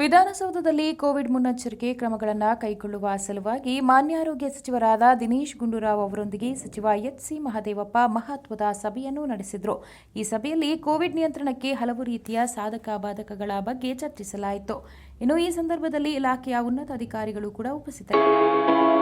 ವಿಧಾನಸೌಧದಲ್ಲಿ ಕೋವಿಡ್ ಮುನ್ನೆಚ್ಚರಿಕೆ ಕ್ರಮಗಳನ್ನು ಕೈಗೊಳ್ಳುವ ಸಲುವಾಗಿ ಮಾನ್ಯ ಆರೋಗ್ಯ ಸಚಿವರಾದ ದಿನೇಶ್ ಗುಂಡೂರಾವ್ ಅವರೊಂದಿಗೆ ಸಚಿವ ಎಚ್ಸಿ ಮಹದೇವಪ್ಪ ಮಹತ್ವದ ಸಭೆಯನ್ನು ನಡೆಸಿದರು. ಈ ಸಭೆಯಲ್ಲಿ ಕೋವಿಡ್ ನಿಯಂತ್ರಣಕ್ಕೆ ಹಲವು ರೀತಿಯ ಸಾಧಕ ಬಾಧಕಗಳ ಬಗ್ಗೆ ಚರ್ಚಿಸಲಾಯಿತು. ಇನ್ನು ಈ ಸಂದರ್ಭದಲ್ಲಿ ಇಲಾಖೆಯ ಉನ್ನತ ಅಧಿಕಾರಿಗಳು ಕೂಡ ಉಪಸ್ಥಿತರಿದ್ದರು.